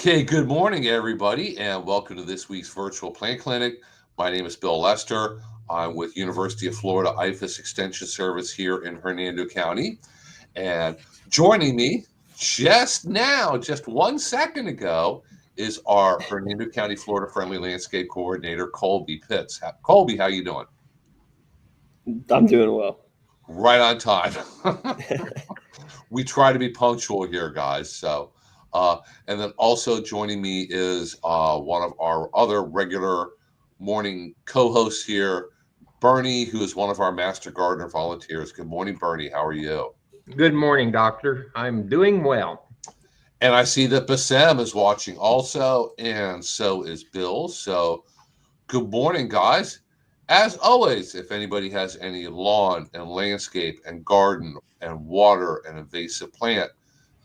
Okay, good morning, everybody, and welcome to this week's virtual plant clinic. My name is Bill Lester. I'm with University of Florida IFAS Extension Service here in Hernando County. And joining me just now, just 1 second ago, is our Hernando County Florida Friendly Landscape Coordinator, Colby Pitts. Colby, how you doing? I'm doing well. Right on time. We try to be punctual here, guys. And then also joining me is one of our other regular morning co-hosts here, Bernie, who is one of our Master Gardener volunteers. Good morning, Bernie. How are you? Good morning, Doctor. I'm doing well. And I see that Bassem is watching also, and so is Bill. So good morning, guys. As always, if anybody has any lawn and landscape and garden and water and invasive plant,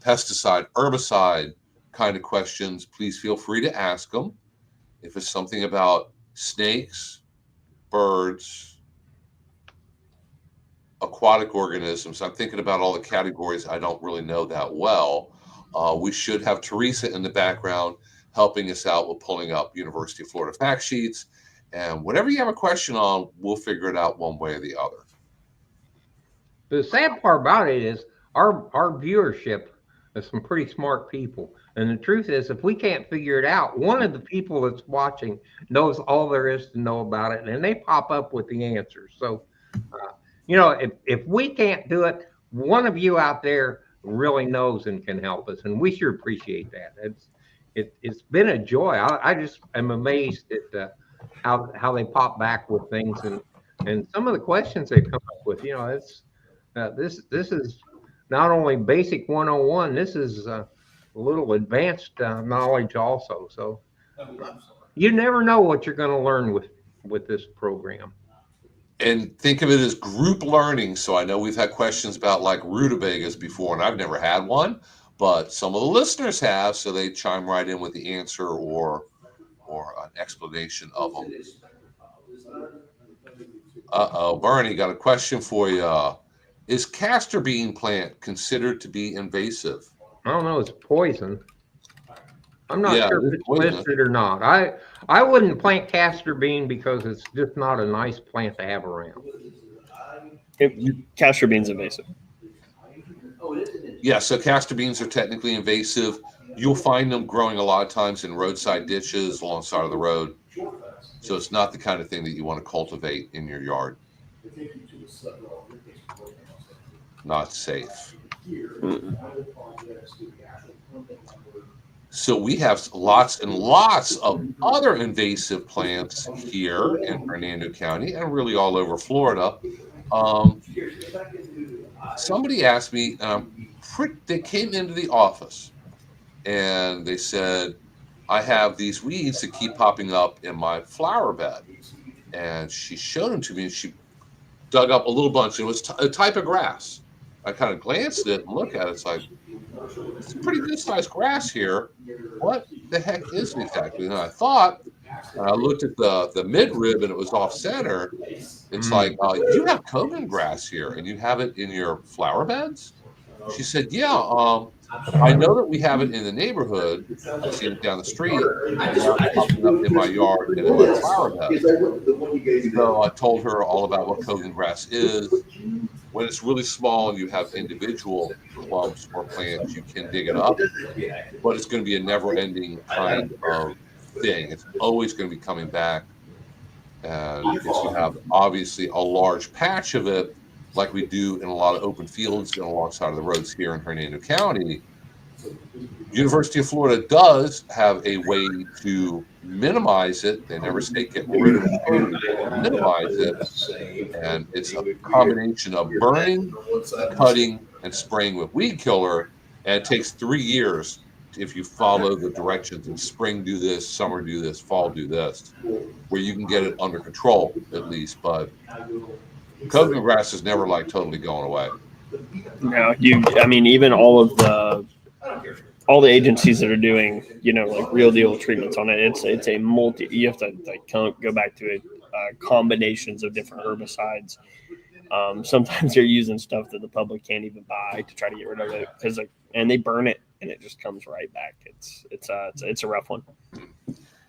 pesticide, herbicide kind of questions, please feel free to ask them. If it's something about snakes, birds, aquatic organisms, I'm thinking about all the categories I don't really know that well. We should have Teresa in the background helping us out with pulling up University of Florida fact sheets. And whatever you have a question on, we'll figure it out one way or the other. The sad part about it is our viewership is some pretty smart people. And the truth is, if we can't figure it out, one of the people that's watching knows all there is to know about it, and they pop up with the answers. So, if we can't do it, one of you out there really knows and can help us, and we sure appreciate that. It's been a joy. I just am amazed at how they pop back with things and some of the questions they come up with. It's this is not only basic 101. This is a little advanced knowledge also. So you never know what you're going to learn with this program. And think of it as group learning. So I know we've had questions about like rutabagas before, and I've never had one, but some of the listeners have, so they chime right in with the answer or an explanation of them. Bernie, got a question for you. Is castor bean plant considered to be invasive? I don't know. It's poison. I'm not sure if it's poison. listed or not. I wouldn't plant castor bean because it's just not a nice plant to have around. Castor bean's invasive. Yeah, so castor beans are technically invasive. You'll find them growing a lot of times in roadside ditches along the side of the road. So it's not the kind of thing that you want to cultivate in your yard. Not safe. So we have lots and lots of other invasive plants here in Hernando County and really all over Florida. Somebody asked me, they came into the office and they said, I have these weeds that keep popping up in my flower bed. And she showed them to me and she dug up a little bunch. It was a type of grass. I kind of glanced at it and looked at it. It's like, it's a pretty good sized grass here. What the heck is it exactly? And I thought, I looked at the midrib and it was off center. It's like, you have Coven grass here and you have it in your flower beds? She said, yeah, I know that we have it in the neighborhood. I've seen it down the street. It's popping up in my yard and in my flower bed. So I told her all about what Coven grass is. When it's really small and you have individual clumps or plants, you can dig it up. But it's going to be a never-ending kind of thing. It's always going to be coming back. And if you have obviously a large patch of it, like we do in a lot of open fields and alongside of the roads here in Hernando County, University of Florida does have a way to minimize it. They never say get rid of it, they minimize it. And it's a combination of burning, cutting, and spraying with weed killer. And it takes 3 years if you follow the directions. In spring, do this, summer, do this, fall, do this, where you can get it under control at least. But Coven grass is never like totally going away. No, even all the agencies that are doing, like real deal treatments on it, it's a you have to go back to it, combinations of different herbicides. Sometimes they're using stuff that the public can't even buy to try to get rid of it and they burn it and it just comes right back. It's a rough one.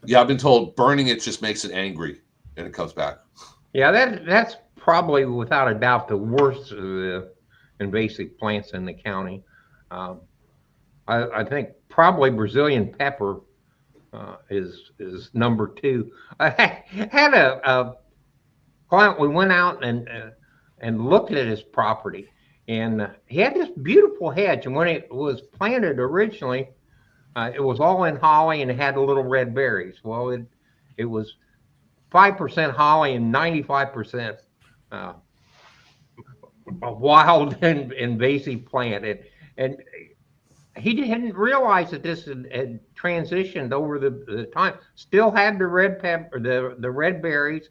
Yeah, I've been told burning it just makes it angry, and it comes back. Yeah, that's probably without a doubt the worst of the invasive plants in the county. Um, I think probably Brazilian pepper is number two. I had a client. We went out and looked at his property, and he had this beautiful hedge. And when it was planted originally, it was all in holly and it had little red berries. Well, it was 5% holly and 95% uh, a wild and invasive plant. And he didn't realize that this had transitioned over the time. Still had the red pepper, the red berries.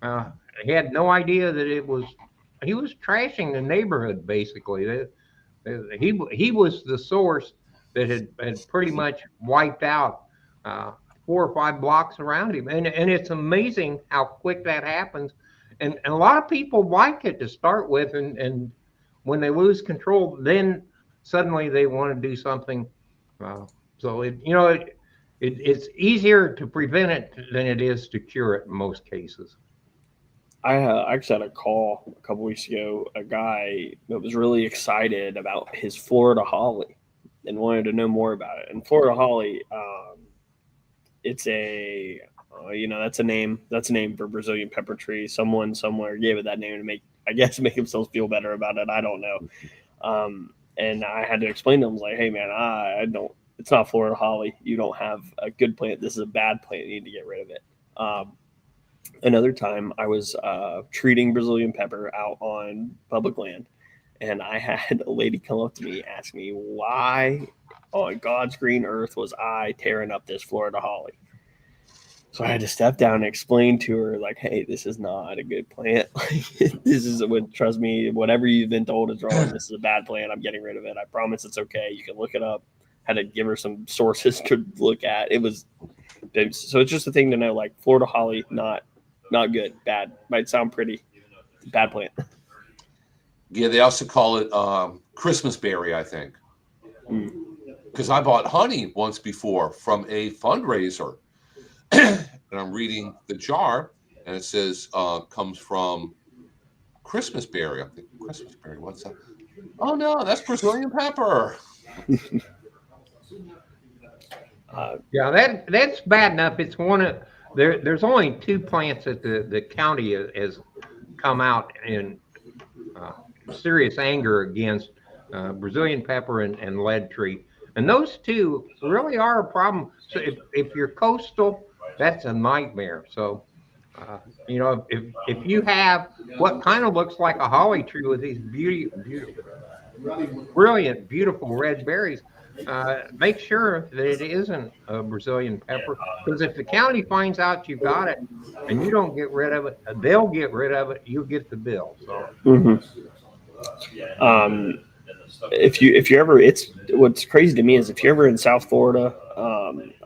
Uh, he had no idea that he was trashing the neighborhood basically. He was the source that had pretty much wiped out 4 or 5 blocks around him, and it's amazing how quick that happens. And a lot of people like it to start with, and when they lose control, then suddenly they want to do something. Uh, so it's easier to prevent it than it is to cure it in most cases. I actually had a call a couple weeks ago. A guy that was really excited about his Florida holly and wanted to know more about it. And Florida holly, it's a that's a name. That's a name for Brazilian pepper tree. Someone somewhere gave it that name to make themselves feel better about it. I don't know. And I had to explain to him, like, hey man, I don't. It's not Florida holly. You don't have a good plant. This is a bad plant. You need to get rid of it. Another time, I was treating Brazilian pepper out on public land, and I had a lady come up to me, ask me why on God's green earth was I tearing up this Florida holly. So I had to step down and explain to her, like, hey, this is not a good plant. This is trust me, whatever you've been told is wrong. This is a bad plant. I'm getting rid of it. I promise it's okay. You can look it up. Had to give her some sources to look at. So it's just a thing to know, like Florida holly, not good, bad. Might sound pretty, bad plant. Yeah, they also call it Christmas berry, I think. Because I bought honey once before from a fundraiser. And I'm reading the jar, and it says comes from Christmas berry. I'm thinking, Christmas berry, what's that? Oh, no, that's Brazilian pepper. Yeah, that's bad enough. It's one of there's only 2 plants that the county has come out in serious anger against, Brazilian pepper and lead tree, and those 2 really are a problem. So if you're coastal, that's a nightmare. So if you have what kind of looks like a holly tree with these brilliant, beautiful red berries, make sure that it isn't a Brazilian pepper. Because if the county finds out you got it and you don't get rid of it, they'll get rid of it. You'll get the bill. So, if you ever, it's what's crazy to me is if you're ever in South Florida,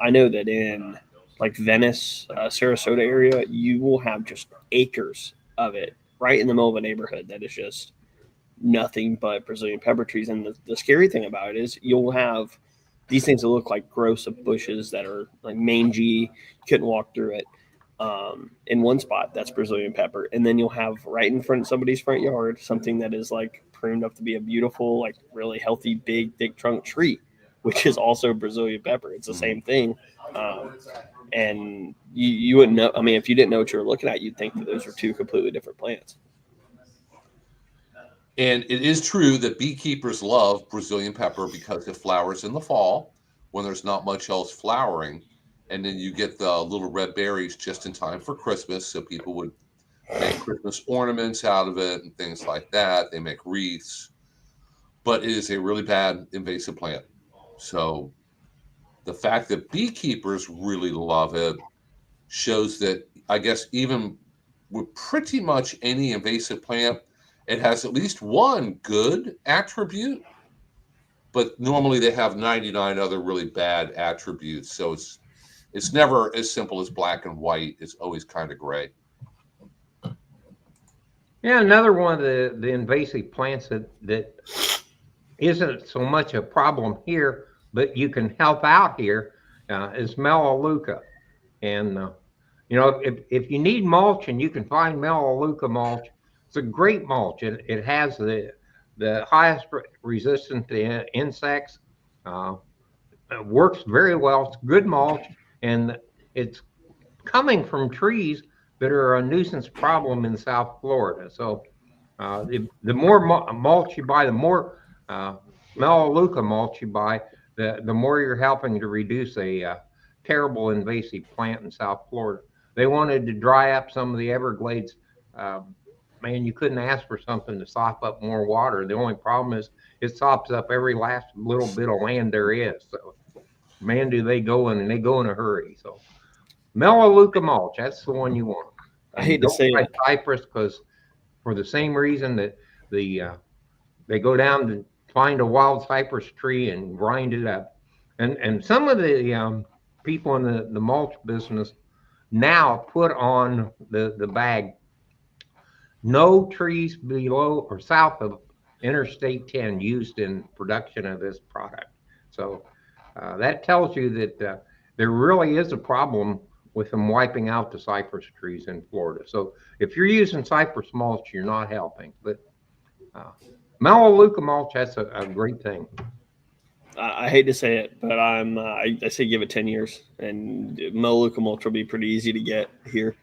I know that in like Venice, Sarasota area, you will have just acres of it right in the middle of a neighborhood that is just nothing but Brazilian pepper trees. And the scary thing about it is you'll have these things that look like gross bushes that are like mangy. You couldn't walk through it. In one spot, that's Brazilian pepper. And then you'll have right in front of somebody's front yard, something that is like pruned up to be a beautiful, like really healthy, big, thick trunk tree, which is also Brazilian pepper. It's the same thing. And you wouldn't know. I mean, if you didn't know what you were looking at, you'd think that those were 2 completely different plants. And it is true that beekeepers love Brazilian pepper because it flowers in the fall when there's not much else flowering. And then you get the little red berries just in time for Christmas. So people would make Christmas ornaments out of it and things like that. They make wreaths. But it is a really bad invasive plant. So the fact that beekeepers really love it shows that, I guess, even with pretty much any invasive plant, it has at least one good attribute, but normally they have 99 other really bad attributes. So it's never as simple as black and white. It's always kind of gray. yeah, another one of the invasive plants that isn't so much a problem here, but you can help out here is Melaleuca. And if you need mulch and you can find Melaleuca mulch, it's a great mulch. It has the highest resistance to insects. Uh, it works very well. It's good mulch, and it's coming from trees that are a nuisance problem in South Florida. So the more mulch you buy, the more Melaleuca mulch you buy, the more you're helping to reduce a terrible invasive plant in South Florida. They wanted to dry up some of the Everglades. Um, Man, you couldn't ask for something to sop up more water. The only problem is it sops up every last little bit of land there is. So, man, do they go in, and they go in a hurry. So, Melaleuca mulch, that's the one you want. I And hate to don't say buy it. cypress because for the same reason that the they go down to find a wild cypress tree and grind it up. And some of the people in the mulch business now put on the bag no trees below or south of Interstate 10 used in production of this product. So that tells you that there really is a problem with them wiping out the cypress trees in Florida. So if you're using cypress mulch, you're not helping. But uh, Melaleuca mulch, that's a great thing. I hate to say it, but I say give it 10 years, and Melaleuca mulch will be pretty easy to get here.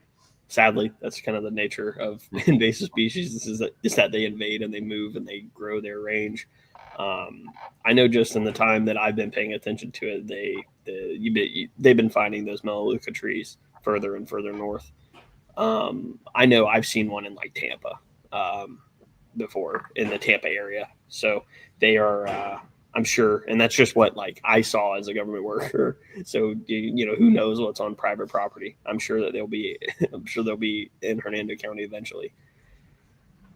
Sadly, that's kind of the nature of invasive species. This is that they invade and they move and they grow their range. I know just in the time that I've been paying attention to it, they've been finding those Melaleuca trees further and further north. I know I've seen one in like Tampa before in the Tampa area, so they are. I'm sure, and that's just what like I saw as a government worker. So who knows what's on private property? I'm sure that they'll be. I'm sure they'll be in Hernando County eventually.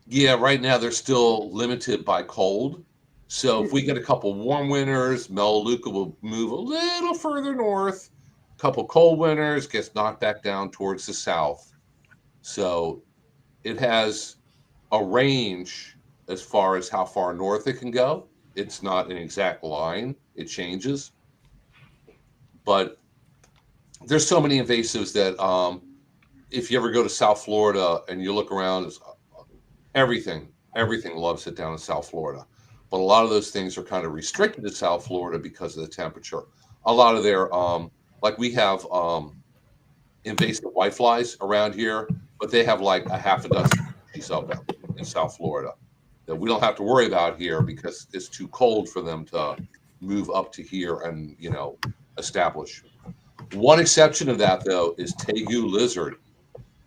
Yeah, right now they're still limited by cold. So if we get a couple warm winters, Melaleuca will move a little further north. A couple cold winters, gets knocked back down towards the south. So it has a range as far as how far north it can go. It's not an exact line, it changes. But there's so many invasives that if you ever go to South Florida and you look around, everything loves it down in South Florida. But a lot of those things are kind of restricted to South Florida because of the temperature. A lot of their, like we have invasive whiteflies around here, but they have like a half a dozen species of them in South Florida that we don't have to worry about here because it's too cold for them to move up to here and establish. One exception of that though is tegu lizard.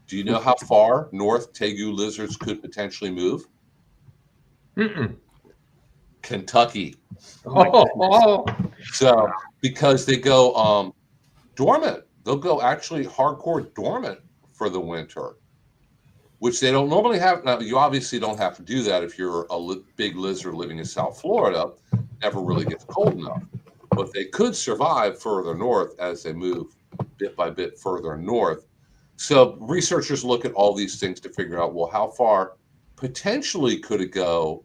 Do you know how far north tegu lizards could potentially move? Mm-mm. Kentucky. Oh, So because they go dormant, they'll go actually hardcore dormant for the winter, which they don't normally have. Now, you obviously don't have to do that if you're a big lizard living in South Florida. Never really gets cold enough, but they could survive further north as they move bit by bit further north. So researchers look at all these things to figure out, well, how far potentially could it go?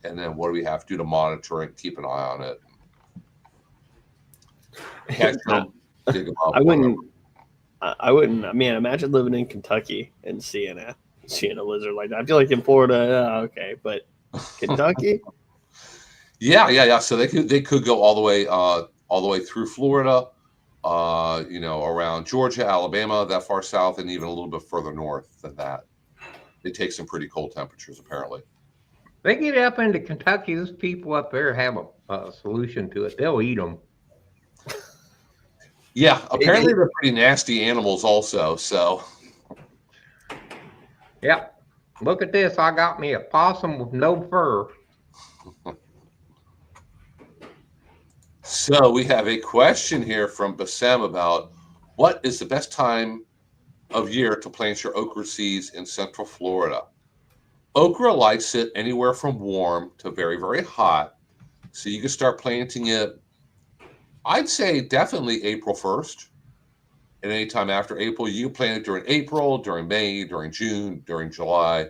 And then what do we have to do to monitor and keep an eye on it? Catch them, dig them up. I wouldn't. I wouldn't. I mean, imagine living in Kentucky and seeing a lizard like that. I feel like in Florida, okay, but Kentucky. Yeah. So they could go all the way through Florida, around Georgia, Alabama, that far south, and even a little bit further north than that. They take some pretty cold temperatures, apparently. they get up into Kentucky. Those people up there have a solution to it. They'll eat them. Yeah, apparently they're pretty nasty animals, also. So. Yep. Look at this. I got me a possum with no fur. So we have a question here from Bassem about what is the best time of year to plant your okra seeds in Central Florida. Okra likes it anywhere from warm to very, very hot. So you can start planting it, I'd say definitely April 1st. And anytime after April, you can plant it during April, during May, during June, during July.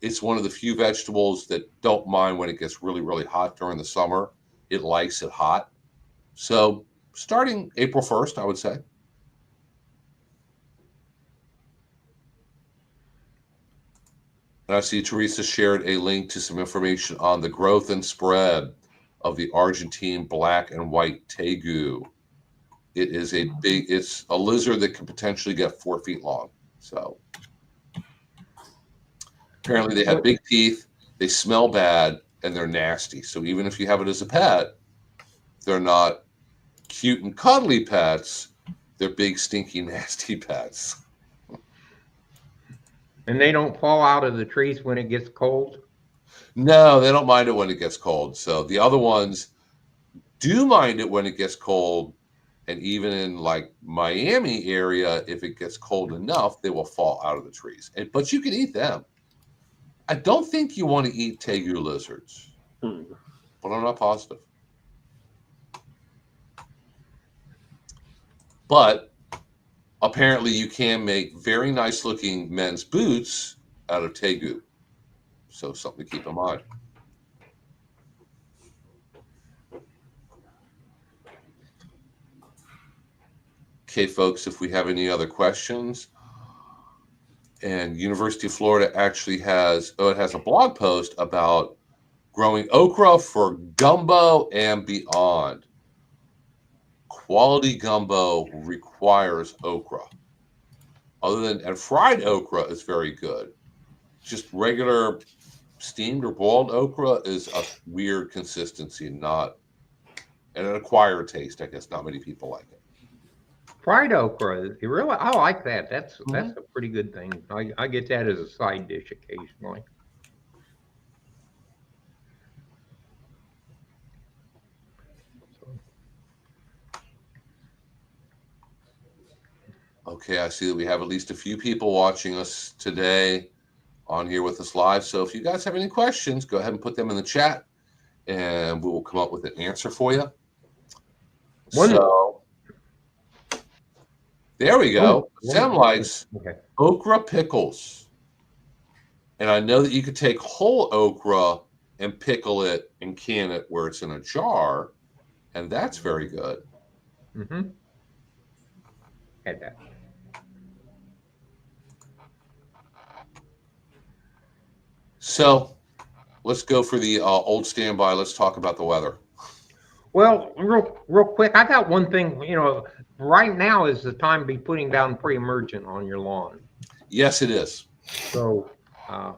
It's one of the few vegetables that don't mind when it gets really, really hot during the summer. It likes it hot. So starting April 1st, I would say. And I see Teresa shared a link to some information on the growth and spread of the Argentine black and white tegu. It is it's a lizard that can potentially get 4 feet long. So apparently they have big teeth, they smell bad, and they're nasty. So even if you have it as a pet, they're not cute and cuddly pets. They're big, stinky, nasty pets. And they don't fall out of the trees when it gets cold? No, they don't mind it when it gets cold. So the other ones do mind it when it gets cold. And even in like Miami area, if it gets cold enough, they will fall out of the trees. But you can eat them. I don't think you want to eat tegu lizards, but I'm not positive. But apparently you can make very nice looking men's boots out of tegu. So something to keep in mind. Okay, folks, if we have any other questions, and University of Florida actually has, it has a blog post about growing okra for gumbo and beyond. Quality gumbo requires okra. And fried okra is very good. Just regular steamed or boiled okra is a weird consistency, and an acquired taste. I guess not many people like it. Fried okra, I like that. That's a pretty good thing. I get that as a side dish occasionally. Okay, I see that we have at least a few people watching us today on here with us live. So if you guys have any questions, go ahead and put them in the chat, and we will come up with an answer for you. So there we go. Sam likes okra pickles. And I know that you could take whole okra and pickle it and can it where it's in a jar, and that's very good. Mm-hmm. Had that. So let's go for the old standby. Let's talk about the weather. Well, real quick, I got one thing. Right now is the time to be putting down pre-emergent on your lawn. Yes, it is. So I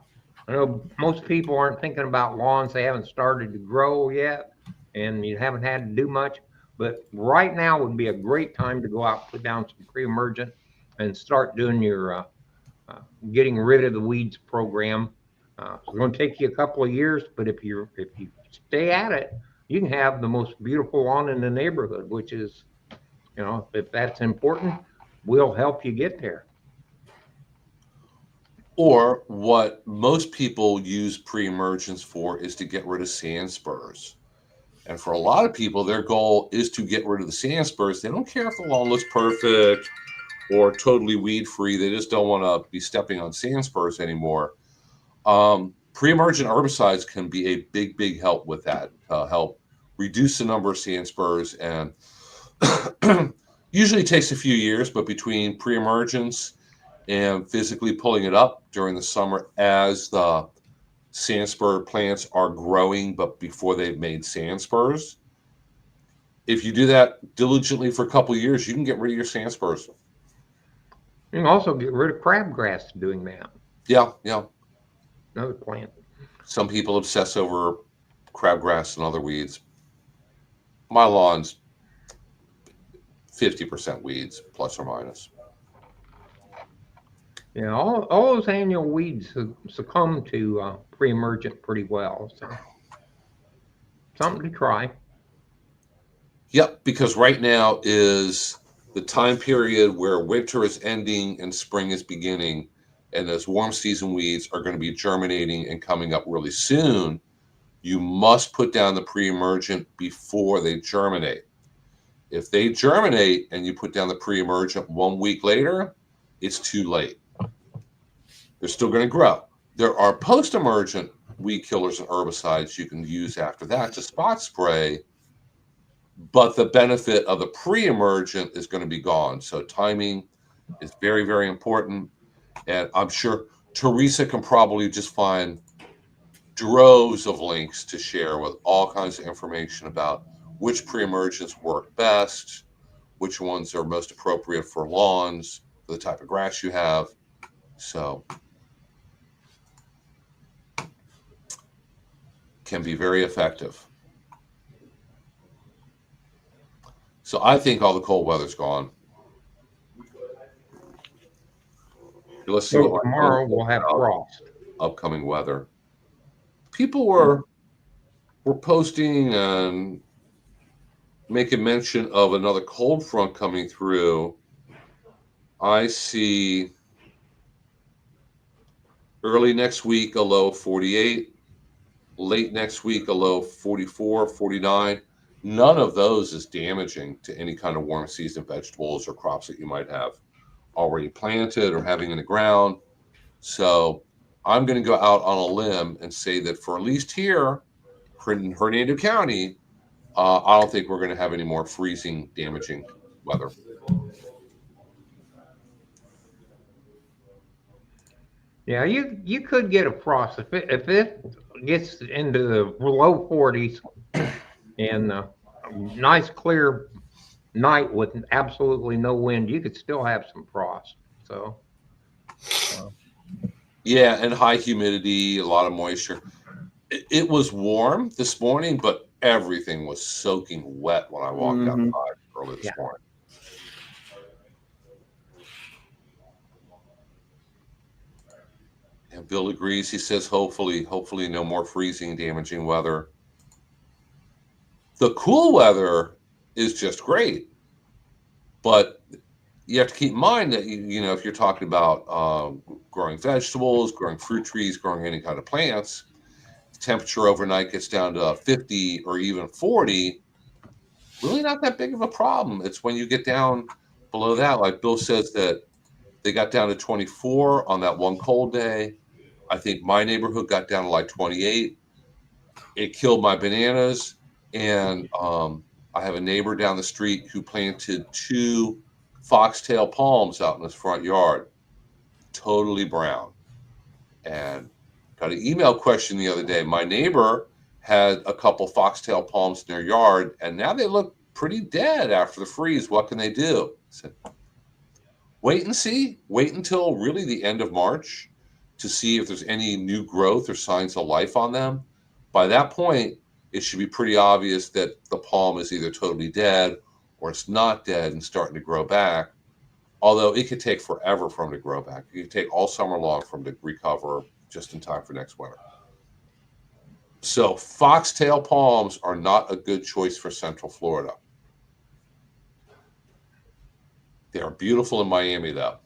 know most people aren't thinking about lawns. They haven't started to grow yet, and you haven't had to do much. But right now would be a great time to go out, put down some pre-emergent, and start doing your getting rid of the weeds program. It's going to take you a couple of years, but if you stay at it, you can have the most beautiful lawn in the neighborhood. Which is, if that's important, we'll help you get there. Or what most people use pre-emergence for is to get rid of sand spurs. And for a lot of people, their goal is to get rid of the sand spurs. They don't care if the lawn looks perfect or totally weed-free. They just don't want to be stepping on sand spurs anymore. Pre-emergent herbicides can be a big, big help with that. Help reduce the number of sand spurs, and usually takes a few years, but between pre-emergence and physically pulling it up during the summer as the sand spur plants are growing, but before they've made sand spurs, if you do that diligently for a couple of years, you can get rid of your sand spurs. You can also get rid of crabgrass doing that. Yeah. Another plant. Some people obsess over crabgrass and other weeds. My lawn's 50% weeds, plus or minus. Yeah, all those annual weeds succumb to pre-emergent pretty well. So something to try. Yep, because right now is the time period where winter is ending and spring is beginning, and those warm season weeds are going to be germinating and coming up really soon. You must put down the pre-emergent before they germinate. If they germinate and you put down the pre-emergent 1 week later, it's too late. They're still going to grow. There are post-emergent weed killers and herbicides you can use after that to spot spray, but the benefit of the pre-emergent is going to be gone. So timing is very, very important. And I'm sure Teresa can probably just find droves of links to share with all kinds of information about which pre-emergents work best, which ones are most appropriate for lawns, for the type of grass you have. So can be very effective. So I think all the cold weather's gone. Let's see So what tomorrow we'll have frost. Upcoming weather. People were posting and making mention of another cold front coming through. I see early next week a low of 48, late next week a low of 44, 49. None of those is damaging to any kind of warm season vegetables or crops that you might have already planted or having in the ground. So I'm going to go out on a limb and say that for at least here in Hernando County, I don't think we're going to have any more freezing, damaging weather. Yeah, you could get a frost if it gets into the low 40s and a nice clear night with absolutely no wind. You could still have some frost. So. Yeah, and high humidity, a lot of moisture. It was warm this morning, but everything was soaking wet when I walked outside early this morning. And Bill agrees. He says, hopefully no more freezing, damaging weather. The cool weather is just great, but you have to keep in mind that you know if you're talking about growing vegetables, growing fruit trees, growing any kind of plants, temperature overnight gets down to 50 or even 40, really not that big of a problem. It's when you get down below that, like Bill says, that they got down to 24 on that one cold day. I think my neighborhood got down to like 28. It killed my bananas. And I have a neighbor down the street who planted 2 foxtail palms out in his front yard, totally brown. And got an email question the other day. My neighbor had a couple foxtail palms in their yard, and now they look pretty dead after the freeze. What can they do? I said, wait and see. Wait until really the end of March to see if there's any new growth or signs of life on them. By that point, it should be pretty obvious that the palm is either totally dead or it's not dead and starting to grow back. Although it could take forever for them to grow back. It could take all summer long for them to recover just in time for next winter. So foxtail palms are not a good choice for Central Florida. They are beautiful in Miami, though.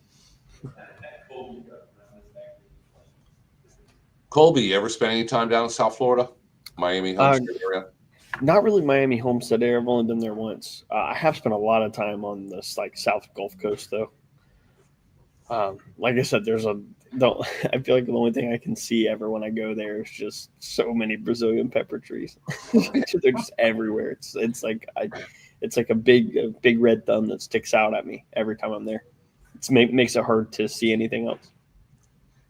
Colby, you ever spend any time down in South Florida? Miami, Homestead area? Not really Miami Homestead area. I've only been there once. I have spent a lot of time on this like South Gulf Coast though. Like I said, I feel like the only thing I can see ever when I go there is just so many Brazilian pepper trees. They're just everywhere. It's like a big red thumb that sticks out at me every time I'm there. It makes it hard to see anything else.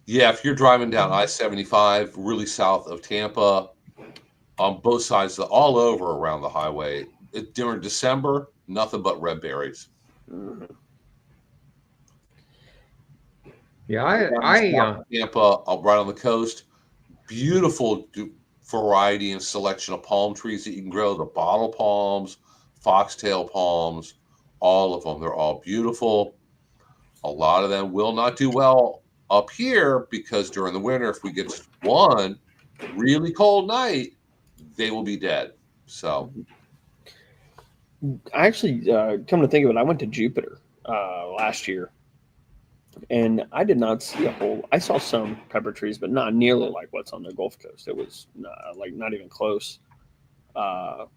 Yeah, if you're driving down I-75, really south of Tampa, on both sides, all over around the highway, during December, nothing but red berries. Mm-hmm. Yeah, I Tampa, right on the coast, beautiful variety and selection of palm trees that you can grow. The bottle palms, foxtail palms, all of them. They're all beautiful. A lot of them will not do well up here because during the winter, if we get one really cold night, they will be dead. So, I actually, come to think of it, I went to Jupiter last year, and I did not see I saw some pepper trees, but not nearly like what's on the Gulf Coast. It was not even close. Like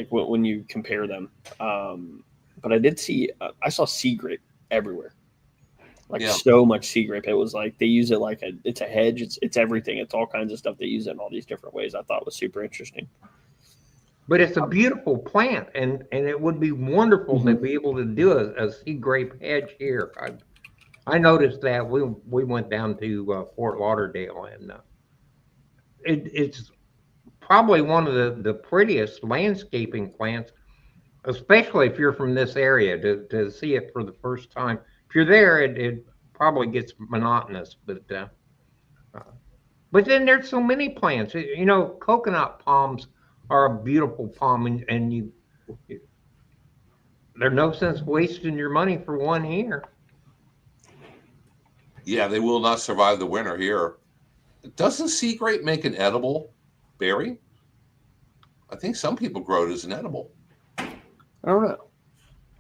when you compare them, but I did see, I saw sea grape everywhere. So much sea grape. It was like they use it like it's a hedge. It's everything. It's all kinds of stuff. They use it in all these different ways. I thought was super interesting. But it's a beautiful plant, and it would be wonderful to be able to do a sea grape hedge here. I noticed that we went down to Fort Lauderdale, and it's probably one of the prettiest landscaping plants, especially if you're from this area, to see it for the first time. If you're there, it probably gets monotonous, uh, but then there's so many plants. You know, coconut palms are a beautiful palm, and there's no sense wasting your money for one here. Yeah, they will not survive the winter here. Doesn't sea grape make an edible berry? I think some people grow it as an edible. I don't know.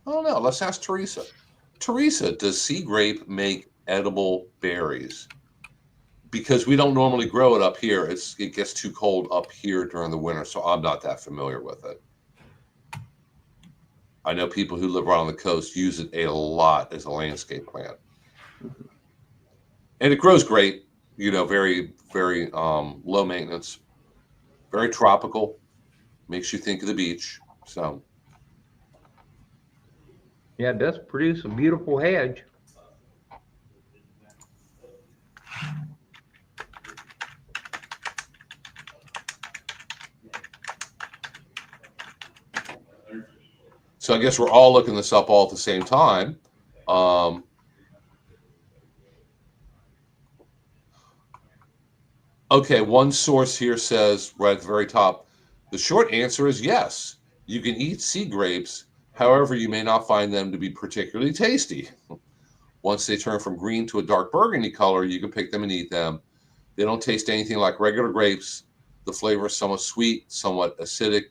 I don't know. Let's ask Teresa. Teresa, does sea grape make edible berries? Because we don't normally grow it up here. It gets too cold up here during the winter, so I'm not that familiar with it. I know people who live right on the coast use it a lot as a landscape plant. And it grows great, you know, very, very low maintenance, very tropical, makes you think of the beach. So, Yeah, it does produce a beautiful hedge. so I guess we're all looking this up all at the same time. Um, okay, one source here says right at the very top, the short answer is yes. You can eat sea grapes. However, you may not find them to be particularly tasty. Once they turn from green to a dark burgundy color, you can pick them and eat them. They don't taste anything like regular grapes. The flavor is somewhat sweet, somewhat acidic.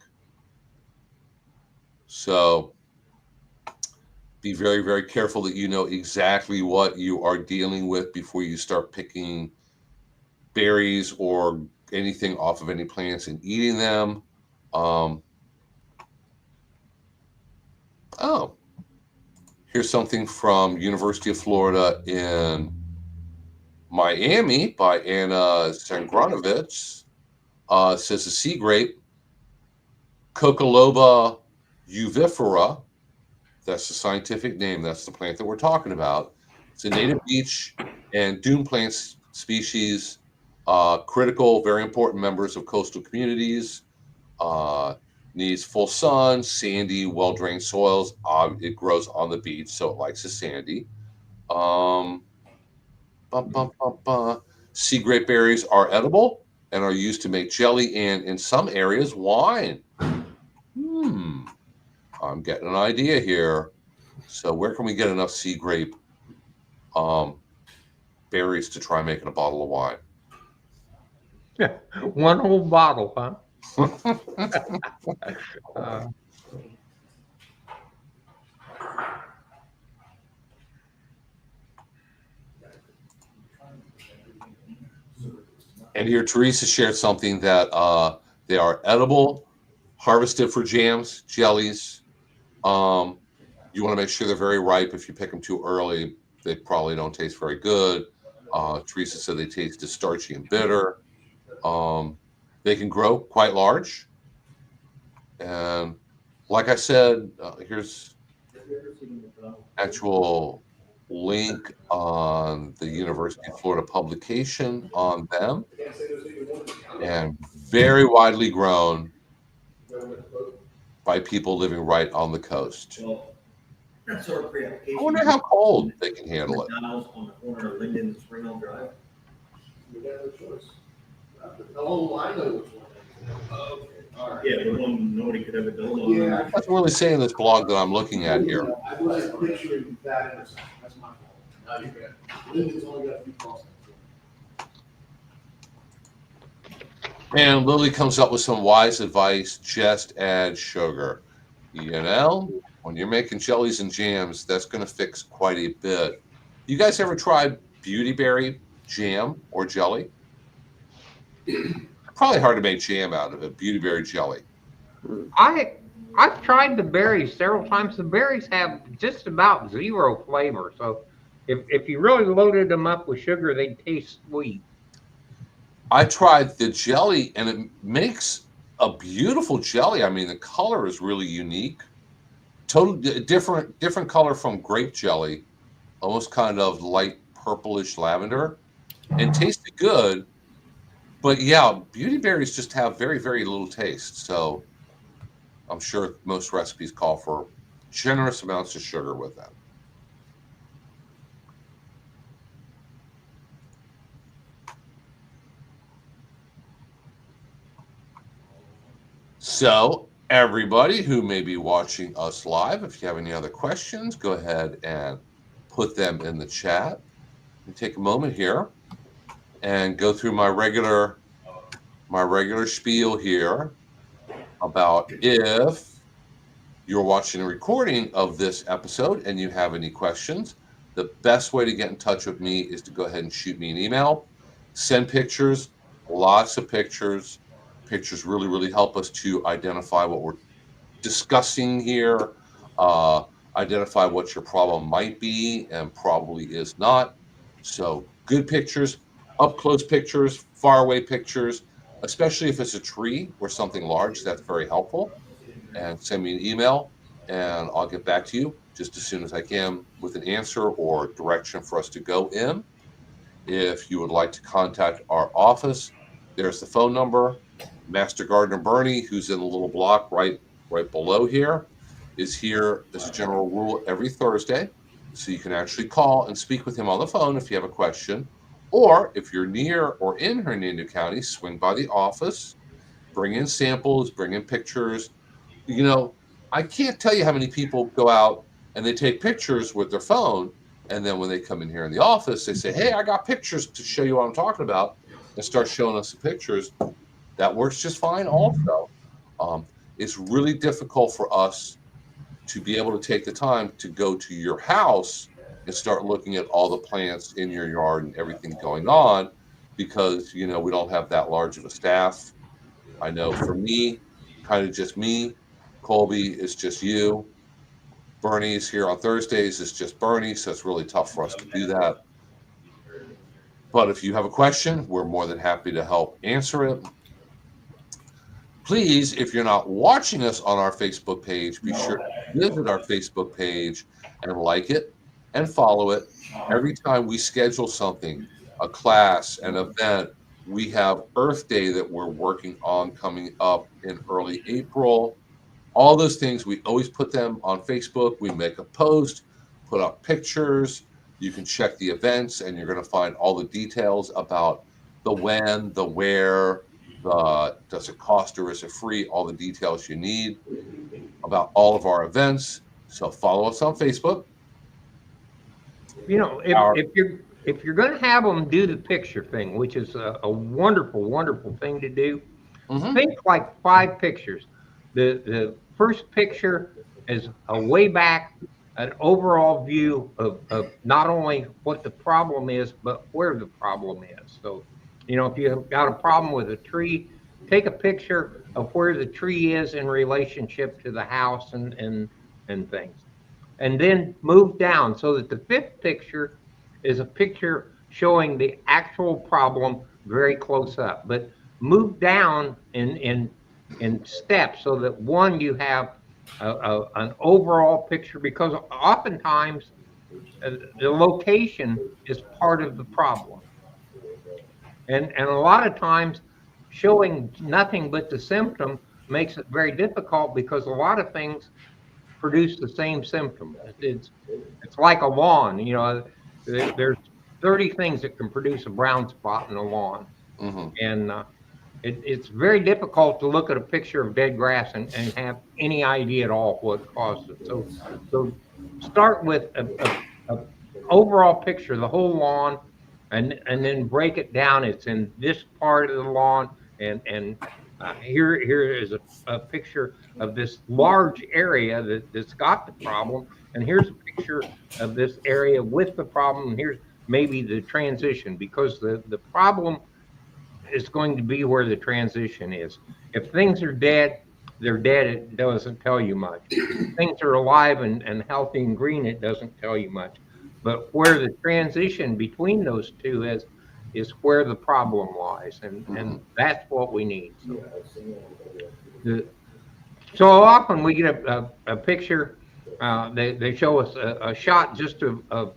So be very, very careful that you know exactly what you are dealing with before you start picking berries or anything off of any plants and eating them. Oh, here's something from University of Florida in Miami by Anna Sangranovich. Says the sea grape, Cocoloba uvifera. That's the scientific name. That's the plant that we're talking about. It's a native beach and dune plant species, critical, very important members of coastal communities. Needs full sun, sandy, well-drained soils. It grows on the beach, so it likes the sandy. Um, Sea grape berries are edible and are used to make jelly and, in some areas, wine. I'm getting an idea here. So where can we get enough sea grape berries to try making a bottle of wine? One whole bottle, huh? uh, And here Teresa shared something that they are edible, harvested for jams, jellies. You want to make sure they're very ripe. If you pick them too early, they probably don't taste very good. Teresa said they taste starchy and bitter. They can grow quite large. And like I said, here's actual link on the University of Florida publication on them, and very widely grown by people living right on the coast. I wonder how cold they can handle it. On the corner of Linden and Spring Hill Drive. We got no choice. Oh, I know which one. Okay. All right. Yeah, the one nobody could ever build on. Yeah. That's really saying this blog that I'm looking at here. I was picturing that intersection. That's my fault. No, you're good. Linden's only got a few crossings. And Lily comes up with some wise advice: just add sugar. You know, when you're making jellies and jams, that's going to fix quite a bit. You guys ever tried beautyberry jam or jelly? Probably hard to make jam out of it. Beautyberry jelly. I've tried the berries several times. The berries have just about zero flavor. So if you really loaded them up with sugar, they'd taste sweet. I tried the jelly, and it makes a beautiful jelly. I mean, the color is really unique. Totally different color from grape jelly, almost kind of light purplish lavender, and tasted good. But yeah, beauty berries just have very, very little taste. So I'm sure most recipes call for generous amounts of sugar with that. So everybody who may be watching us live, if you have any other questions, go ahead and put them in the chat. And take a moment here and go through my regular spiel here about if you're watching a recording of this episode and you have any questions, the best way to get in touch with me is to go ahead and shoot me an email, send pictures, lots of pictures. Pictures really, really help us to identify what we're discussing here, identify what your problem might be and probably is not. So good pictures, up close pictures, far away pictures, especially if it's a tree or something large, that's very helpful. And send me an email and I'll get back to you just as soon as I can with an answer or direction for us to go in. If you would like to contact our office, there's the phone number. Master Gardener Bernie, who's in the little block right below here, is here as a general rule every Thursday. So you can actually call and speak with him on the phone if you have a question. Or if you're near or in Hernando County, swing by the office, bring in samples, bring in pictures. You know, I can't tell you how many people go out and they take pictures with their phone. And then when they come in here in the office, they say, hey, I got pictures to show you what I'm talking about, and start showing us the pictures. That works just fine also. It's really difficult for us to be able to take the time to go to your house and start looking at all the plants in your yard and everything going on because, we don't have that large of a staff. I know for me, kind of just me. Colby is just you. Bernie's here on Thursdays. It's just Bernie, so it's really tough for us to do that. But if you have a question, we're more than happy to help answer it. Please, if you're not watching us on our Facebook page, be sure to visit our Facebook page and like it and follow it. Every time we schedule something, a class, an event, we have Earth Day that we're working on coming up in early April. All those things, we always put them on Facebook. We make a post, put up pictures. You can check the events, and you're going to find all the details about the when, the where, does it cost or is it free, all the details you need about all of our events. So follow us on Facebook. If you're going to have them do the picture thing, which is a wonderful, wonderful thing to do, think like 5 pictures. The first picture is a way back, an overall view of not only what the problem is, but where the problem is. So, if you've got a problem with a tree, take a picture of where the tree is in relationship to the house and things. And then move down so that the 5th picture is a picture showing the actual problem very close up. But move down in steps so that one, you have an overall picture, because oftentimes the location is part of the problem. And a lot of times showing nothing but the symptom makes it very difficult because a lot of things produce the same symptom. It's like a lawn, there's 30 things that can produce a brown spot in a lawn. And it's very difficult to look at a picture of dead grass and have any idea at all what caused it. So start with a overall picture of the whole lawn, and then break it down. It's in this part of the lawn, and here is a picture of this large area that's got the problem, and here's a picture of this area with the problem, and here's maybe the transition, because the problem is going to be where the transition is. If things are dead, they're dead. It doesn't tell you much. If things are alive and healthy and green, it doesn't tell you much. But where the transition between those two is, is where the problem lies, and that's what we need. So, the, so often we get a picture. They show us a shot just a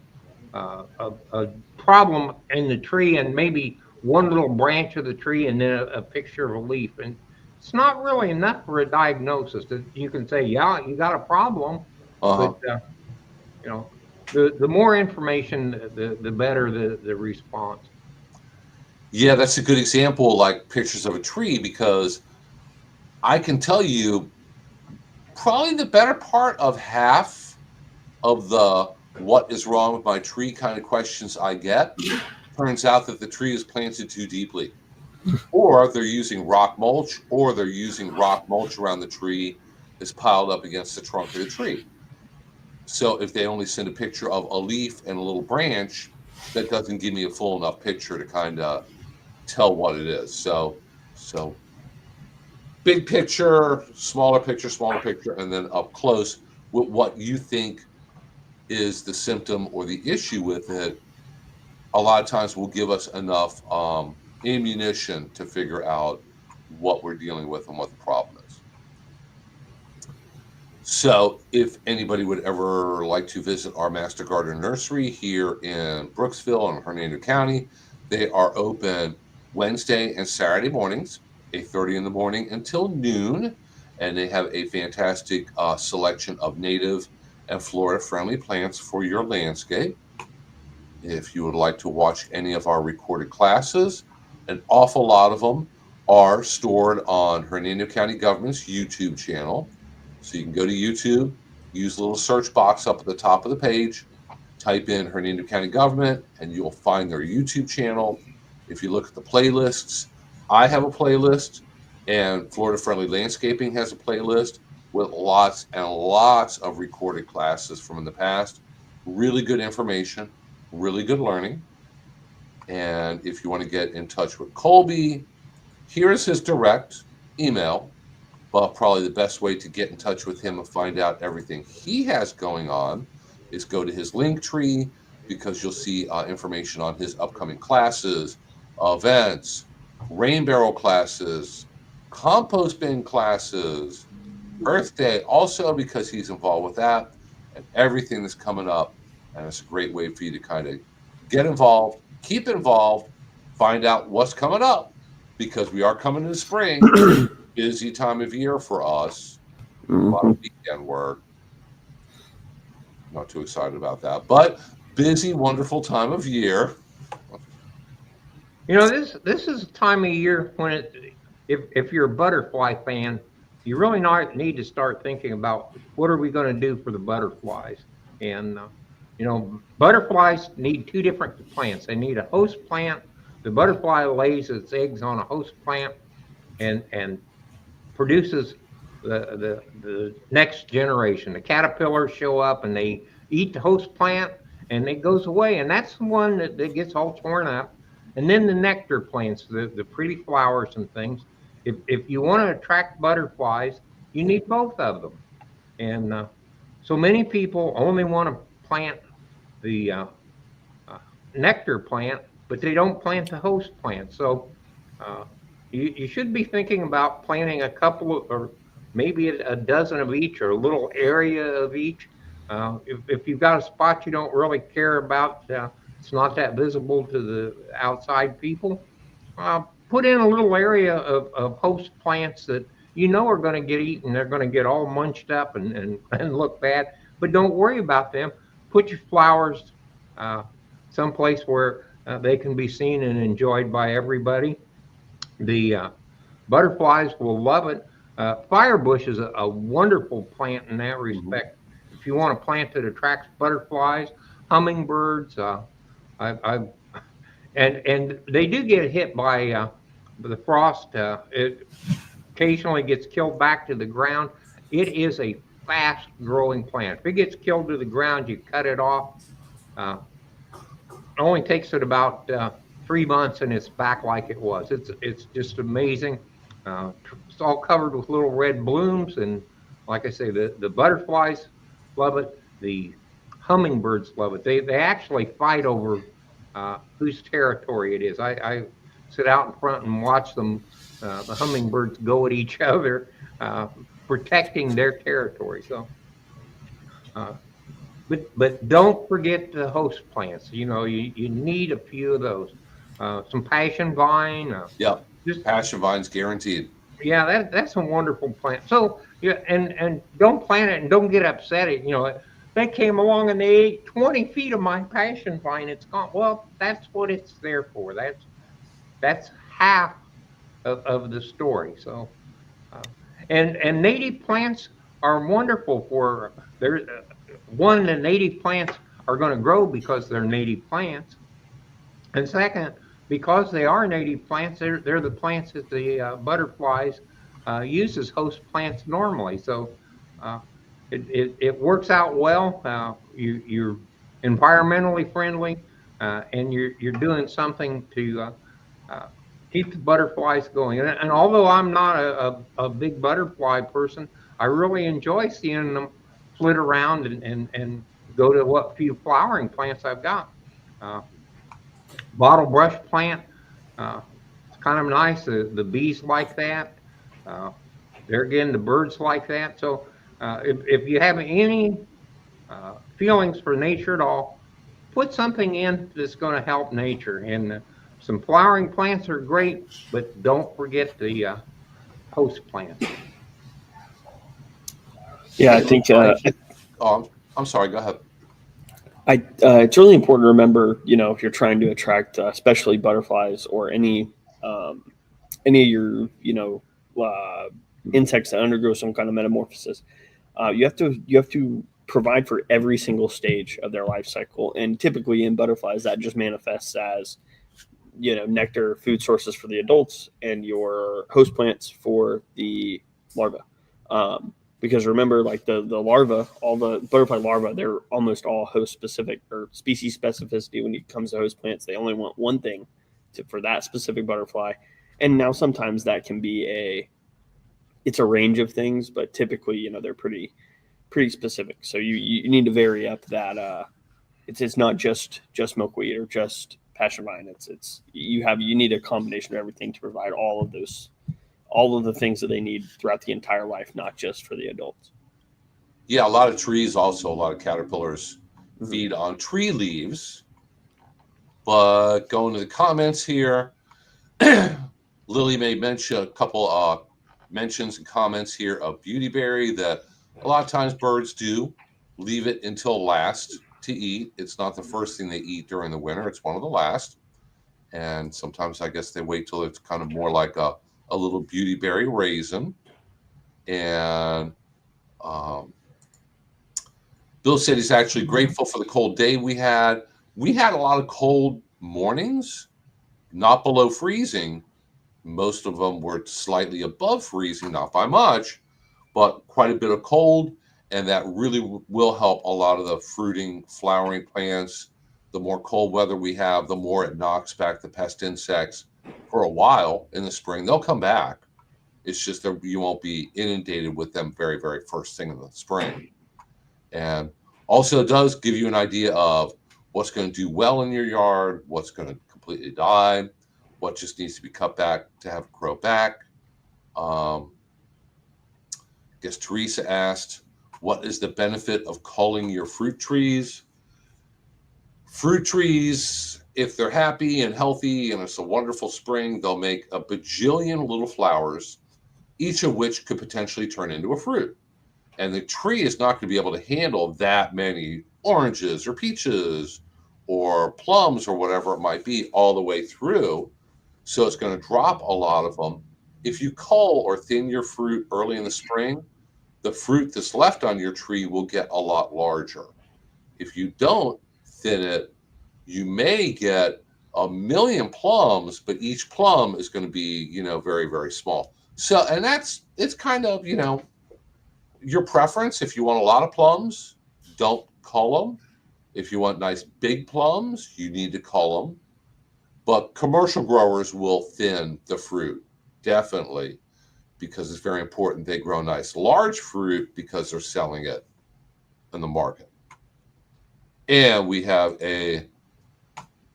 problem in the tree and maybe one little branch of the tree and then a picture of a leaf. And it's not really enough for a diagnosis that you can say, yeah, you got a problem. Uh-huh. But, you know, the more information, the better the response. Yeah, that's a good example, like pictures of a tree, because I can tell you probably the better part of half of the what is wrong with my tree kind of questions I get turns out that the tree is planted too deeply, or they're using rock mulch, or they're using rock mulch around the tree that's piled up against the trunk of the tree. So if they only send a picture of a leaf and a little branch, that doesn't give me a full enough picture to kind of tell what it is. So big picture, smaller picture, and then up close with what you think is the symptom or the issue with it. A lot of times will give us enough ammunition to figure out what we're dealing with and what the problem is. So if anybody would ever like to visit our Master Gardener Nursery here in Brooksville in Hernando County, they are open Wednesday and Saturday mornings, 8:30 in the morning until noon. And they have a fantastic selection of native and Florida-friendly plants for your landscape. If you would like to watch any of our recorded classes, an awful lot of them are stored on Hernando County Government's YouTube channel. So you can go to YouTube, use the little search box up at the top of the page, type in Hernando County Government, and you'll find their YouTube channel. If you look at the playlists, I have a playlist, and Florida Friendly Landscaping has a playlist with lots and lots of recorded classes from in the past. Really good information, really good learning. And if you want to get in touch with Colby, here is his direct email. But probably the best way to get in touch with him and find out everything he has going on is go to his link tree, because you'll see information on his upcoming classes, events, rain barrel classes, compost bin classes, Earth Day, also because he's involved with that, and everything that's coming up. And it's a great way for you to kind of get involved, keep involved, find out what's coming up, because we are coming in the spring. Busy time of year for us. A lot of weekend work. Not too excited about that, but busy, wonderful time of year. You know, this is a time of year when if you're a butterfly fan, you really not need to start thinking about what are we going to do for the butterflies. And you know, butterflies need two different plants. They need a host plant. The butterfly lays its eggs on a host plant and produces the next generation. The caterpillars show up and they eat the host plant and it goes away. And that's the one that gets all torn up. And then the nectar plants, the pretty flowers and things. If you want to attract butterflies, you need both of them. And so many people only want to plant the nectar plant, but they don't plant the host plant. So you should be thinking about planting a couple of, or maybe a dozen of each, or a little area of each. If you've got a spot you don't really care about, it's not that visible to the outside people, put in a little area of host plants that you know are going to get eaten. They're going to get all munched up and look bad, but don't worry about them. Put your flowers someplace where they can be seen and enjoyed by everybody. The butterflies will love it. Firebush is a wonderful plant in that respect. If you want a plant that attracts butterflies, hummingbirds, I and they do get hit by the frost. It occasionally gets killed back to the ground. It is a fast-growing plant. If it gets killed to the ground, you cut it off. Uh, it only takes it about 3 months, and it's back like it was. It's just amazing. It's all covered with little red blooms, and like I say, the butterflies love it. The hummingbirds love it. They actually fight over whose territory it is. I sit out in front and watch them, the hummingbirds go at each other, protecting their territory. So, uh, but don't forget the host plants. You need a few of those. Some passion vine, Yep. just Passion vines guaranteed. yeah, that's a wonderful plant. So yeah, and don't plant it and don't get upset. They came along and they ate 20 feet of my passion vine. It's gone. Well, that's what it's there for. That's half of the story. So, uh, and native plants are wonderful for there. One, the native plants are going to grow because they're native plants, and second, because they are native plants, they're the plants that the butterflies use as host plants normally. So uh, it works out well. You're environmentally friendly, and you're doing something to uh, keep the butterflies going. And although I'm not a big butterfly person, I really enjoy seeing them flit around and go to what few flowering plants I've got. Uh, Bottle brush plant. It's kind of nice. The bees like that. Uh, there again, the birds like that. So if you have any feelings for nature at all, put something in that's going to help nature. And some flowering plants are great, but don't forget the host plants. Yeah, I think Oh, I'm sorry. Go ahead. it's really important to remember, if you're trying to attract, especially butterflies or any of your, insects that undergo some kind of metamorphosis, you have to provide for every single stage of their life cycle. And typically in butterflies, that just manifests as, nectar, food sources for the adults, and your host plants for the larvae. Because remember, like the larva, all the butterfly larvae, they're almost all host specific or species specificity. When it comes to host plants, they only want one thing for that specific butterfly. And now sometimes that can be it's a range of things, but typically, they're pretty specific. So you need to vary up that. It's not just milkweed or just passion vine. You need a combination of everything to provide all of the things that they need throughout the entire life, not just for the adults. Yeah, a lot of trees also, a lot of caterpillars Mhm. feed on tree leaves. But going to the comments here, Lily may mention a couple mentions and comments here of beautyberry that a lot of times birds do leave it until last to eat. It's not the first thing they eat during the winter, it's one of the last. And sometimes I guess they wait till it's kind of more like a little beautyberry raisin. And um, Bill said he's actually grateful for the cold day we had. We had a lot of cold mornings, not below freezing. Most of them were slightly above freezing, not by much, but quite a bit of cold. And that really will help a lot of the fruiting, flowering plants. The more cold weather we have, the more it knocks back the pest insects for a while in the spring. They'll come back. It's just that you won't be inundated with them very, very first thing in the spring. And also, it does give you an idea of what's going to do well in your yard, what's going to completely die, what just needs to be cut back to have it grow back. I guess Teresa asked, what is the benefit of culling your fruit trees? Fruit trees, if they're happy and healthy and it's a wonderful spring, they'll make a bajillion little flowers, each of which could potentially turn into a fruit. And the tree is not going to be able to handle that many oranges or peaches or plums or whatever it might be all the way through. So it's going to drop a lot of them. If you cull or thin your fruit early in the spring, the fruit that's left on your tree will get a lot larger. If you don't thin it, you may get a million plums, but each plum is going to be, very, very small. So, and it's kind of, your preference. If you want a lot of plums, don't cull them. If you want nice big plums, you need to cull them. But commercial growers will thin the fruit, definitely, because it's very important they grow nice large fruit because they're selling it in the market. And we have a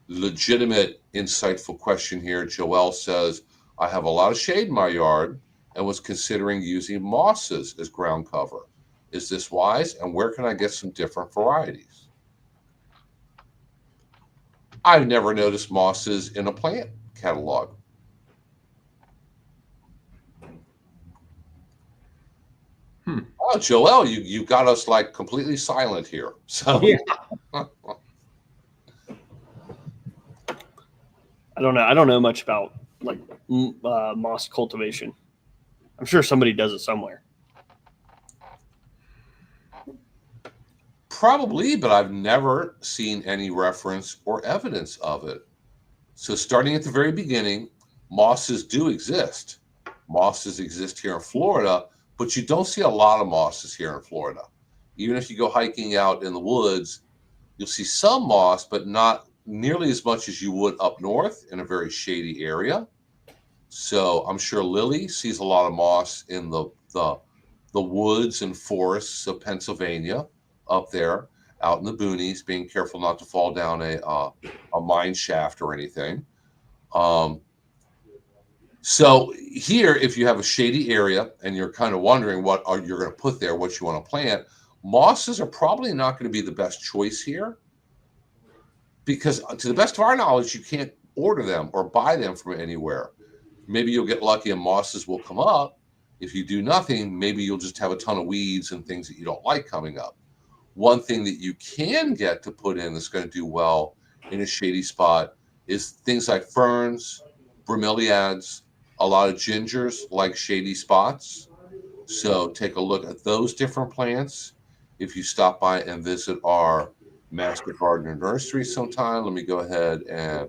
legitimate, insightful question here. Joelle says, I have a lot of shade in my yard and was considering using mosses as ground cover. Is this wise? And where can I get some different varieties? I've never noticed mosses in a plant catalog. Oh, Joelle, you got us like completely silent here. So Yeah. I don't know. I don't know much about like moss cultivation. I'm sure somebody does it somewhere. probably, but I've never seen any reference or evidence of it. So starting at the very beginning, mosses do exist. Mosses exist here in Florida, but you don't see a lot of mosses here in Florida. Even if you go hiking out in the woods, you'll see some moss, but not nearly as much as you would up north in a very shady area. So I'm sure Lily sees a lot of moss in the woods and forests of Pennsylvania up there, out in the boonies, being careful not to fall down a mine shaft or anything. So here, if you have a shady area and you're kind of wondering what you're going to put there, what you want to plant, mosses are probably not going to be the best choice here because, to the best of our knowledge, you can't order them or buy them from anywhere. Maybe you'll get lucky and mosses will come up. If you do nothing, maybe you'll just have a ton of weeds and things that you don't like coming up. One thing that you can get to put in that's going to do well in a shady spot is things like ferns, bromeliads, a lot of gingers like shady spots. So take a look at those different plants. If you stop by and visit our Master Gardener Nursery sometime, let me go ahead and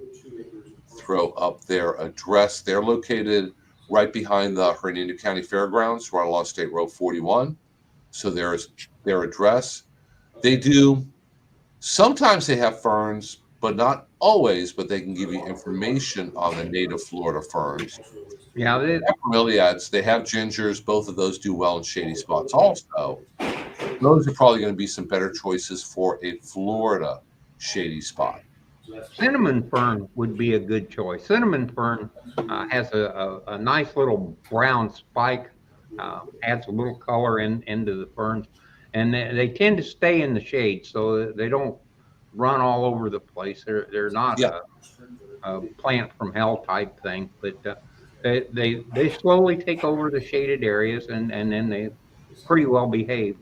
throw up their address. They're located right behind the Hernando County Fairgrounds, right along State Road 41. So there's their address. They do, sometimes they have ferns, but not always, but they can give you information on the native Florida ferns. Yeah, They have bromeliads, they have gingers. Both of those do well in shady spots also. Those are probably going to be some better choices for a Florida shady spot. cinnamon fern would be a good choice. Cinnamon fern has a nice little brown spike, adds a little color into the ferns, and they tend to stay in the shade, so they don't run all over the place. They're not Yeah. a plant from hell type thing, but they slowly take over the shaded areas, and then they pretty well behave.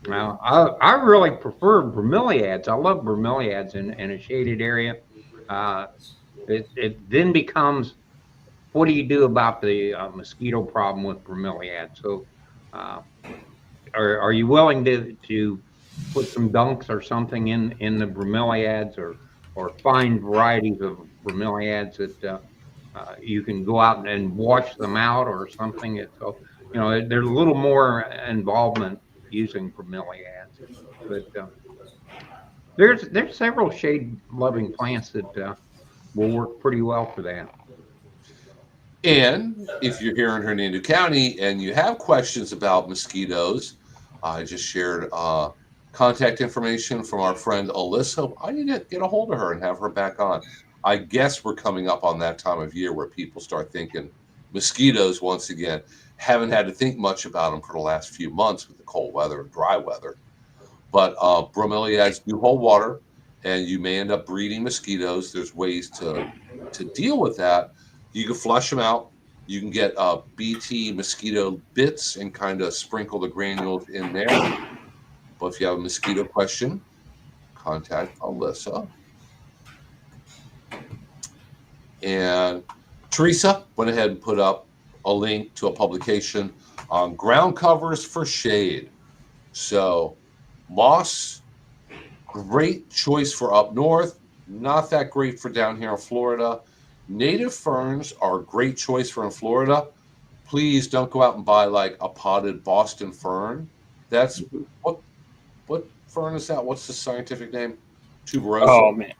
Now, I really prefer bromeliads. I love bromeliads in a shaded area. Uh, it then becomes, what do you do about the mosquito problem with bromeliads? So, uh, are you willing to put some dunks or something in the bromeliads, or find varieties of bromeliads that you can go out and wash them out or something? So, there's a little more involvement using bromeliads, but there's several shade loving plants that will work pretty well for that. And if you're here in Hernando County and you have questions about mosquitoes, I just shared contact information from our friend Alyssa. I need to get a hold of her and have her back on. I guess we're coming up on that time of year where people start thinking mosquitoes once again. Haven't had to think much about them for the last few months with the cold weather and dry weather. But bromeliads do hold water, and you may end up breeding mosquitoes. There's ways to deal with that. You can flush them out. You can get BT mosquito bits and kind of sprinkle the granules in there. But if you have a mosquito question, contact Alyssa. And Teresa went ahead and put up a link to a publication on ground covers for shade. So moss, great choice for up north, not that great for down here in Florida. Native ferns are a great choice for in Florida. Please don't go out and buy like a potted Boston fern. That's what fern is that? What's the scientific name? Tuberosa. Oh man,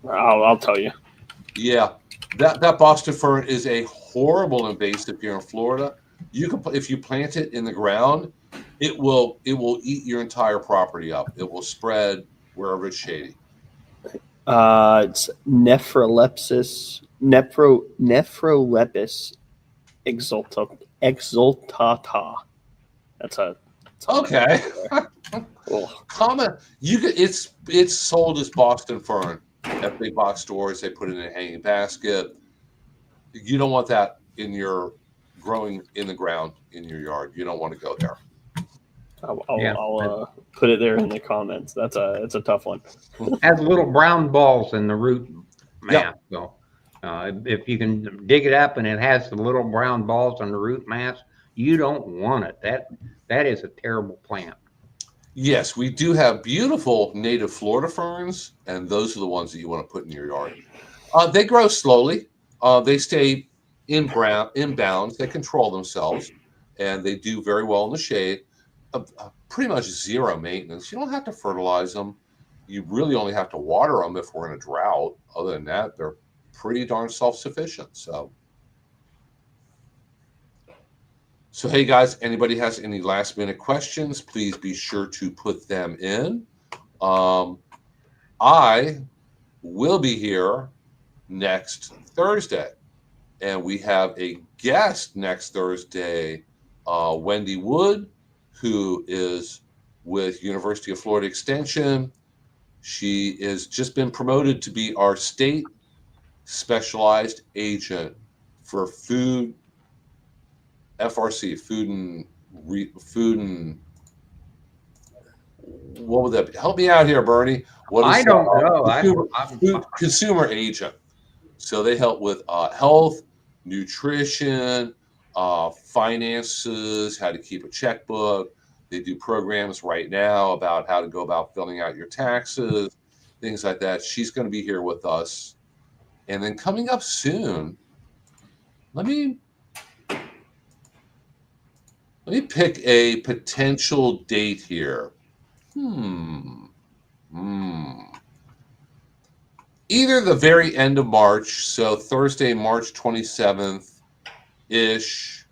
I'll tell you. Yeah, that Boston fern is a horrible invasive here in Florida. You can, if you plant it in the ground, it will eat your entire property up. It will spread wherever it's shady. It's Nephrolepis exultata. That's a Okay. oh, Common. You could. It's sold as Boston Fern at big box stores. They put it in a hanging basket. You don't want that in your growing in the ground in your yard. You don't want to go there. Yeah. I'll put it there in the comments. It's a tough one. Has little brown balls in the root mass. Yep. So if you can dig it up and it has the little brown balls on the root mass, you don't want it. That is a terrible plant. Yes, we do have beautiful native Florida ferns, and those are the ones that you want to put in your yard. They grow slowly. They stay in bounds. They control themselves, and they do very well in the shade. Pretty much zero maintenance. You don't have to fertilize them. You really only have to water them if we're in a drought. Other than that, they're pretty darn self-sufficient. So hey guys, anybody has any last minute questions, please be sure to put them in. I will be here next Thursday, and we have a guest next Thursday, Wendy Wood, who is with University of Florida Extension. She has just been promoted to be our state specialized agent for food, FRC, food and what would that be? Help me out here, Bernie. What is I don't know. consumer agent? So they help with health, nutrition, finances, how to keep a checkbook. They do programs right now about how to go about filling out your taxes, things like that. She's going to be here with us. And then coming up soon, let me pick a potential date here. Either the very end of March, so Thursday, March 27th-ish,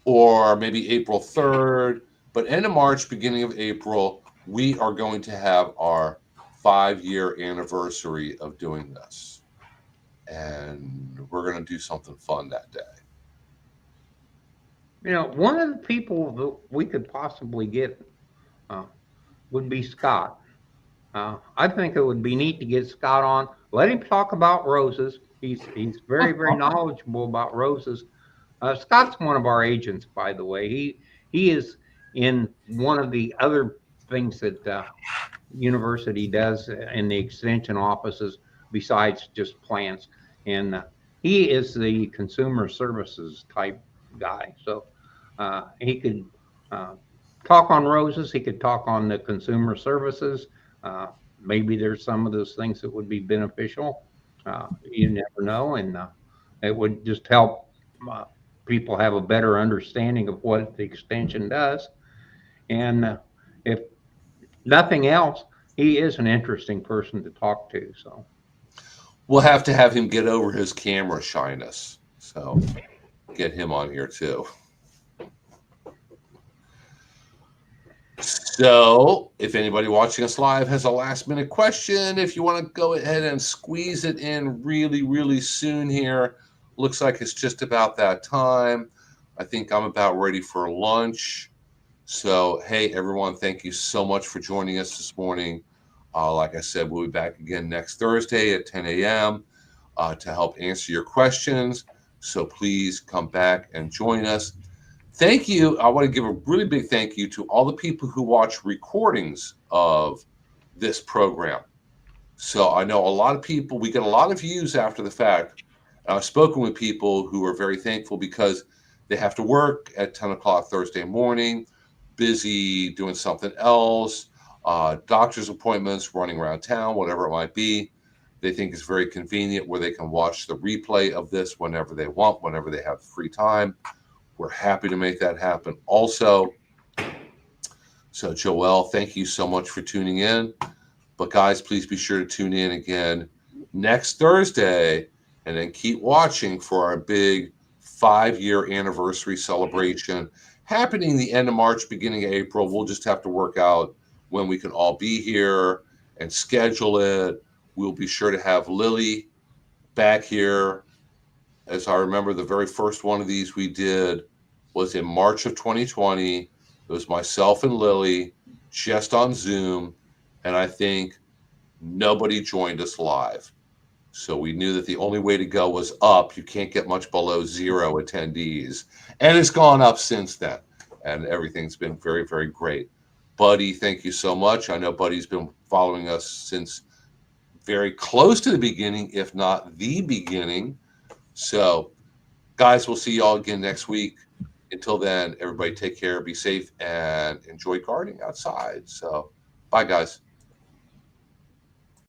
or maybe April 3rd. But end of March, beginning of April, we are going to have our 5-year anniversary of doing this. And we're going to do something fun that day. One of the people that we could possibly get would be Scott. I think it would be neat to get Scott on. Let him talk about roses. He's very, very knowledgeable about roses. Scott's one of our agents, by the way. He is in one of the other things that university does in the extension offices besides just plants, and he is the consumer services type guy. So he could talk on roses. He could talk on the consumer services. Maybe there's some of those things that would be beneficial. You never know, and it would just help people have a better understanding of what the extension does. And if nothing else, he is an interesting person to talk to. So we'll have to have him get over his camera shyness. So get him on here too. So if anybody watching us live has a last minute question, if you want to go ahead and squeeze it in really, really soon here, looks like it's just about that time. I think I'm about ready for lunch. So, hey, everyone, thank you so much for joining us this morning. Like I said, we'll be back again next Thursday at 10 a.m. To help answer your questions. So please come back and join us. Thank you. I want to give a really big thank you to all the people who watch recordings of this program. So I know a lot of people, we get a lot of views after the fact. I've spoken with people who are very thankful because they have to work at 10 o'clock Thursday morning, busy doing something else, doctor's appointments, running around town, whatever it might be. They think it's very convenient where they can watch the replay of this whenever they want, whenever they have free time. We're happy to make that happen also. So, Joelle, thank you so much for tuning in. But, guys, please be sure to tune in again next Thursday and then keep watching for our big 5-year anniversary celebration happening the end of March, beginning of April. We'll just have to work out when we can all be here and schedule it. We'll be sure to have Lily back here. As I remember, the very first one of these we did was in March of 2020. It was myself and Lily just on Zoom, and I think nobody joined us live. So we knew that the only way to go was up. You can't get much below 0 attendees. And it's gone up since then. And everything's been very, very great. Buddy, thank you so much. I know Buddy's been following us since very close to the beginning, if not the beginning. So, guys, we'll see you all again next week. Until then, everybody take care, be safe, and enjoy gardening outside. So, bye, guys.